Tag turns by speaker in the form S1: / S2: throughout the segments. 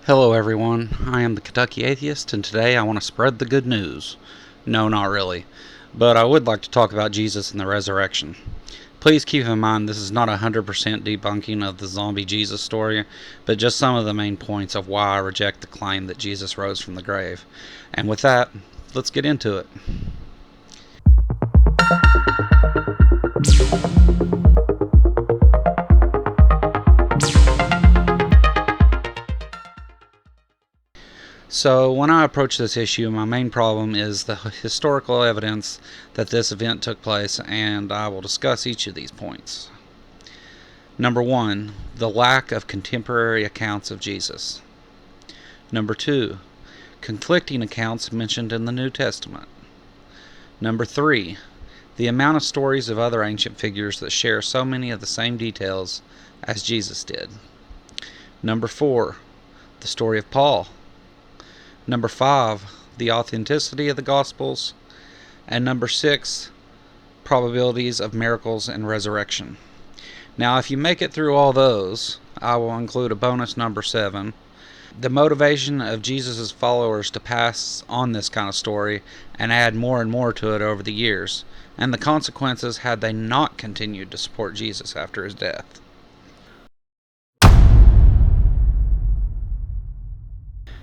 S1: Hello everyone, I am the Kentucky Atheist, and today I want to spread the good news. No, not really, but I would like to talk about Jesus and the resurrection. Please keep in mind this is not 100% debunking of the zombie Jesus story, but just some of the main points of why I reject the claim that Jesus rose from the grave. And with that, let's get into it. So, when I approach this issue, my main problem is the historical evidence that this event took place, and I will discuss each of these points. Number 1, the lack of contemporary accounts of Jesus. Number 2, conflicting accounts mentioned in the New Testament. Number 3, the amount of stories of other ancient figures that share so many of the same details as Jesus did. Number 4, the story of Paul. Number 5, the authenticity of the Gospels. And number 6, probabilities of miracles and resurrection. Now, if you make it through all those, I will include a bonus number 7. The motivation of Jesus' followers to pass on this kind of story and add more and more to it over the years, and the consequences had they not continued to support Jesus after his death.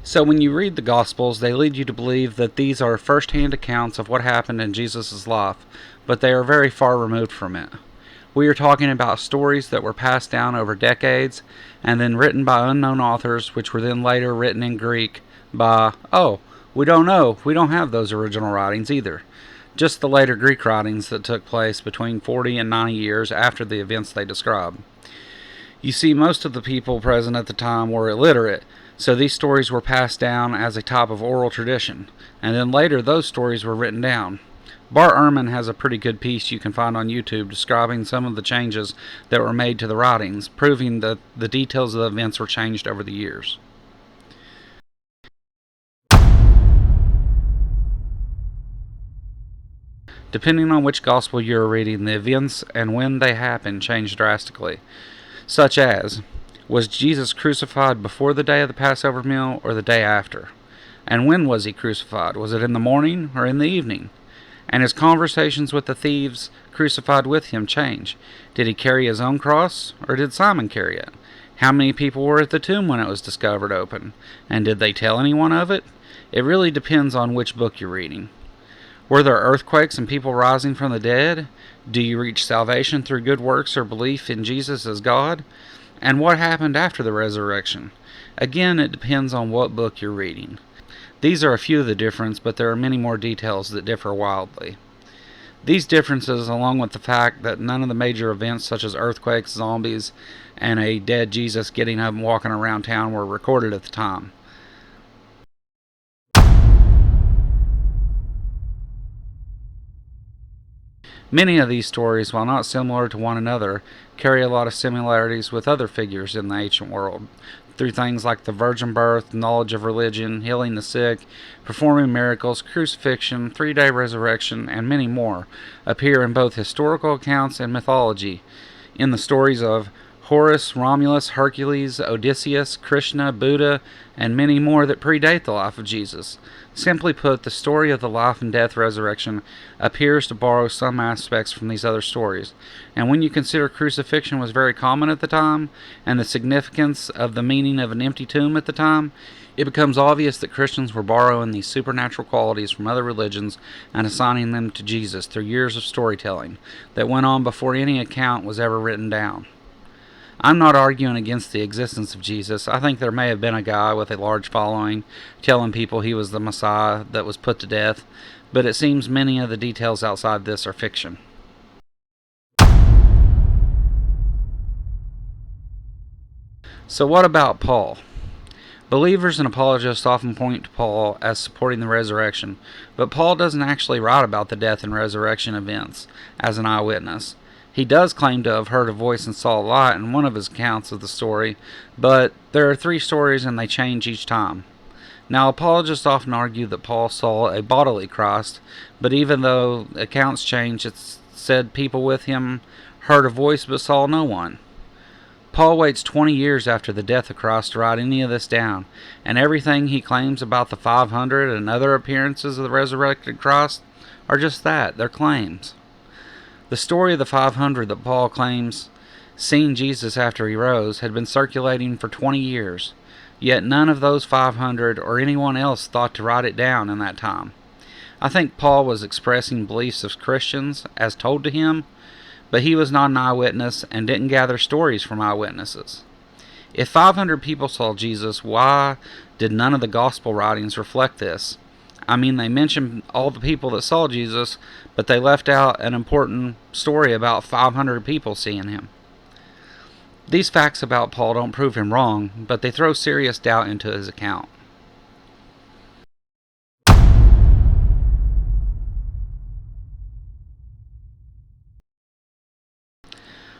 S1: So when you read the Gospels, they lead you to believe that these are first-hand accounts of what happened in Jesus' life, but they are very far removed from it. We are talking about stories that were passed down over decades and then written by unknown authors, which were then later written in Greek by, we don't know, we don't have those original writings either. Just the later Greek writings that took place between 40 and 90 years after the events they describe. You see, most of the people present at the time were illiterate, so these stories were passed down as a type of oral tradition, and then later those stories were written down. Bart Ehrman has a pretty good piece you can find on YouTube describing some of the changes that were made to the writings, proving that the details of the events were changed over the years. Depending on which gospel you are reading, the events and when they happened changed drastically, such as, was Jesus crucified before the day of the Passover meal or the day after? And when was he crucified? Was it in the morning or in the evening? And his conversations with the thieves crucified with him change. Did he carry his own cross, or did Simon carry it? How many people were at the tomb when it was discovered open? And did they tell anyone of it? It really depends on which book you're reading. Were there earthquakes and people rising from the dead? Do you reach salvation through good works or belief in Jesus as God? And what happened after the resurrection? Again, it depends on what book you're reading. These are a few of the differences, but there are many more details that differ wildly. These differences, along with the fact that none of the major events such as earthquakes, zombies, and a dead Jesus getting up and walking around town were recorded at the time. Many of these stories, while not similar to one another, carry a lot of similarities with other figures in the ancient world, through things like the virgin birth, knowledge of religion, healing the sick, performing miracles, crucifixion, three-day resurrection, and many more, appear in both historical accounts and mythology. In the stories of Horus, Romulus, Hercules, Odysseus, Krishna, Buddha, and many more that predate the life of Jesus. Simply put, the story of the life and death resurrection appears to borrow some aspects from these other stories. And when you consider crucifixion was very common at the time, and the significance of the meaning of an empty tomb at the time, it becomes obvious that Christians were borrowing these supernatural qualities from other religions and assigning them to Jesus through years of storytelling that went on before any account was ever written down. I'm not arguing against the existence of Jesus. I think there may have been a guy with a large following telling people he was the Messiah that was put to death, but it seems many of the details outside this are fiction. So what about Paul? Believers and apologists often point to Paul as supporting the resurrection, but Paul doesn't actually write about the death and resurrection events as an eyewitness. He does claim to have heard a voice and saw a light in one of his accounts of the story, but there are 3 stories and they change each time. Now, apologists often argue that Paul saw a bodily Christ, but even though accounts change, it's said people with him heard a voice but saw no one. Paul waits 20 years after the death of Christ to write any of this down, and everything he claims about the 500 and other appearances of the resurrected Christ are just that, they're claims. The story of the 500 that Paul claims seen Jesus after he rose had been circulating for 20 years, yet none of those 500 or anyone else thought to write it down in that time. I think Paul was expressing beliefs of Christians as told to him, but he was not an eyewitness and didn't gather stories from eyewitnesses. If 500 people saw Jesus, why did none of the gospel writings reflect this? I mean, they mentioned all the people that saw Jesus, but they left out an important story about 500 people seeing him. These facts about Paul don't prove him wrong, but they throw serious doubt into his account.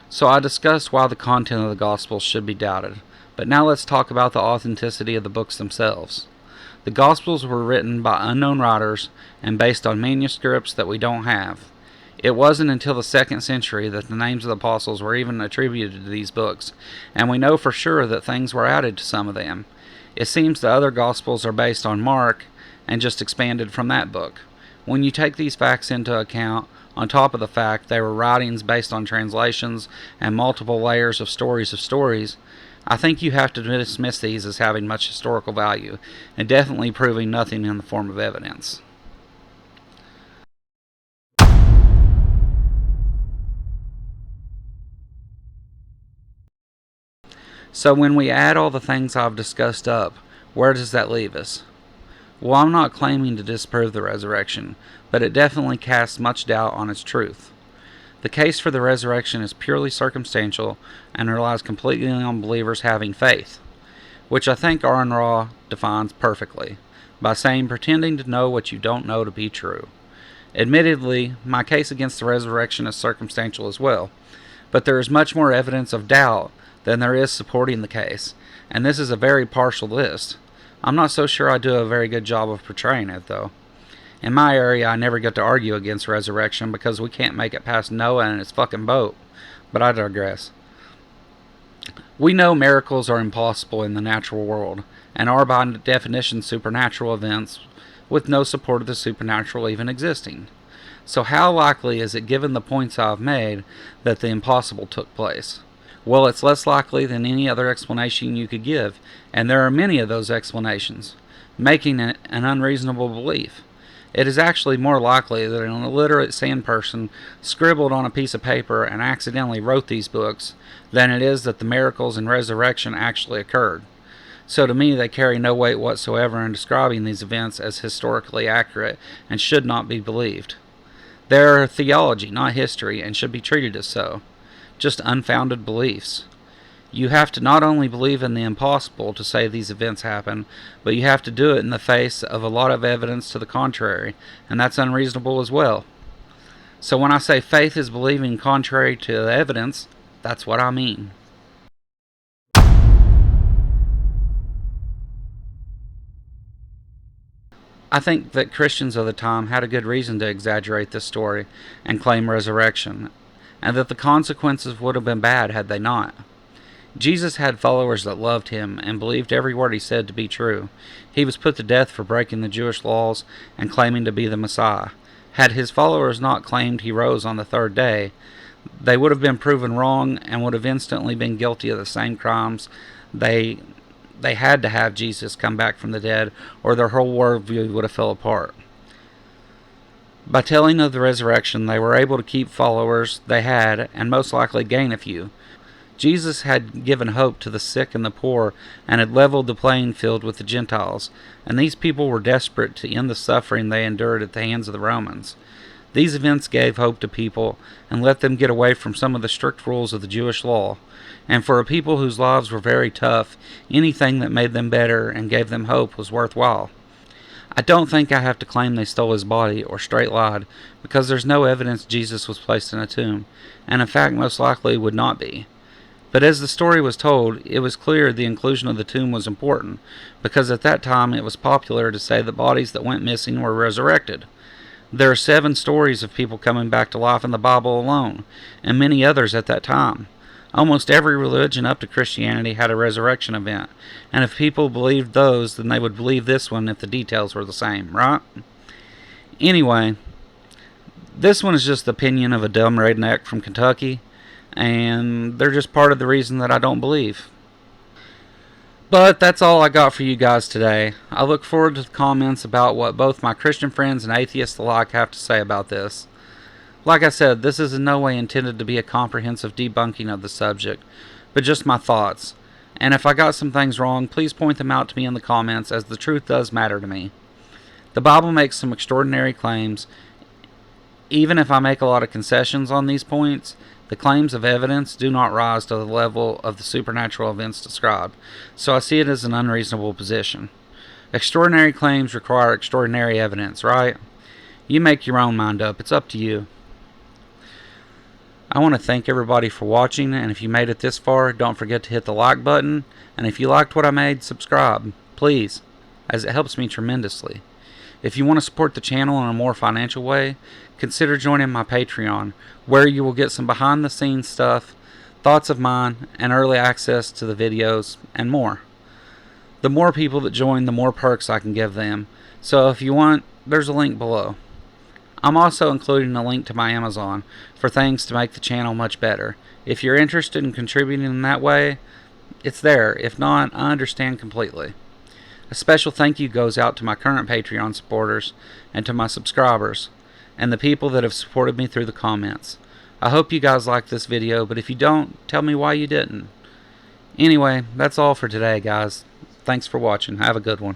S1: So I discussed why the content of the Gospels should be doubted, but now let's talk about the authenticity of the books themselves. The Gospels were written by unknown writers and based on manuscripts that we don't have. It wasn't until the 2nd century that the names of the apostles were even attributed to these books, and we know for sure that things were added to some of them. It seems the other Gospels are based on Mark and just expanded from that book. When you take these facts into account, on top of the fact they were writings based on translations and multiple layers of stories, I think you have to dismiss these as having much historical value, and definitely proving nothing in the form of evidence. So when we add all the things I've discussed up, where does that leave us? Well, I'm not claiming to disprove the resurrection, but it definitely casts much doubt on its truth. The case for the resurrection is purely circumstantial and relies completely on believers having faith, which I think Aaron Ra defines perfectly, by saying pretending to know what you don't know to be true. Admittedly, my case against the resurrection is circumstantial as well, but there is much more evidence of doubt than there is supporting the case, and this is a very partial list. I'm not so sure I do a very good job of portraying it, though. In my area, I never get to argue against resurrection because we can't make it past Noah and his fucking boat. But I digress. We know miracles are impossible in the natural world, and are by definition supernatural events with no support of the supernatural even existing. So how likely is it, given the points I've made, that the impossible took place? Well, it's less likely than any other explanation you could give, and there are many of those explanations, making it an unreasonable belief. It is actually more likely that an illiterate sand person scribbled on a piece of paper and accidentally wrote these books than it is that the miracles and resurrection actually occurred. So to me, they carry no weight whatsoever in describing these events as historically accurate and should not be believed. They are theology, not history, and should be treated as so. Just unfounded beliefs. You have to not only believe in the impossible to say these events happen, but you have to do it in the face of a lot of evidence to the contrary, and that's unreasonable as well. So when I say faith is believing contrary to the evidence, that's what I mean. I think that Christians of the time had a good reason to exaggerate this story and claim resurrection, and that the consequences would have been bad had they not. Jesus had followers that loved him and believed every word he said to be true. He was put to death for breaking the Jewish laws and claiming to be the Messiah. Had his followers not claimed he rose on the 3rd day, they would have been proven wrong and would have instantly been guilty of the same crimes. They had to have Jesus come back from the dead, or their whole worldview would have fell apart. By telling of the resurrection, they were able to keep followers they had, and most likely gain a few. Jesus had given hope to the sick and the poor, and had leveled the playing field with the Gentiles, and these people were desperate to end the suffering they endured at the hands of the Romans. These events gave hope to people, and let them get away from some of the strict rules of the Jewish law, and for a people whose lives were very tough, anything that made them better and gave them hope was worthwhile. I don't think I have to claim they stole his body or straight lied, because there's no evidence Jesus was placed in a tomb, and in fact most likely would not be. But as the story was told, it was clear the inclusion of the tomb was important, because at that time it was popular to say that bodies that went missing were resurrected. There are 7 stories of people coming back to life in the Bible alone, and many others at that time. Almost every religion up to Christianity had a resurrection event, and if people believed those, then they would believe this one if the details were the same, right? Anyway, this one is just the opinion of a dumb redneck from Kentucky, and they're just part of the reason that I don't believe. But that's all I got for you guys today. I look forward to the comments about what both my Christian friends and atheists alike have to say about this. Like I said, this is in no way intended to be a comprehensive debunking of the subject, but just my thoughts. And if I got some things wrong, please point them out to me in the comments, as the truth does matter to me. The Bible makes some extraordinary claims. Even if I make a lot of concessions on these points, the claims of evidence do not rise to the level of the supernatural events described, so I see it as an unreasonable position. Extraordinary claims require extraordinary evidence, right? You make your own mind up. It's up to you. I want to thank everybody for watching, and if you made it this far, don't forget to hit the like button, and if you liked what I made, subscribe, please, as it helps me tremendously. If you want to support the channel in a more financial way, consider joining my Patreon, where you will get some behind-the-scenes stuff, thoughts of mine, and early access to the videos, and more. The more people that join, the more perks I can give them, so if you want, there's a link below. I'm also including a link to my Amazon for things to make the channel much better. If you're interested in contributing in that way, it's there. If not, I understand completely. A special thank you goes out to my current Patreon supporters and to my subscribers and the people that have supported me through the comments. I hope you guys like this video, but if you don't, tell me why you didn't. Anyway, that's all for today, guys. Thanks for watching. Have a good one.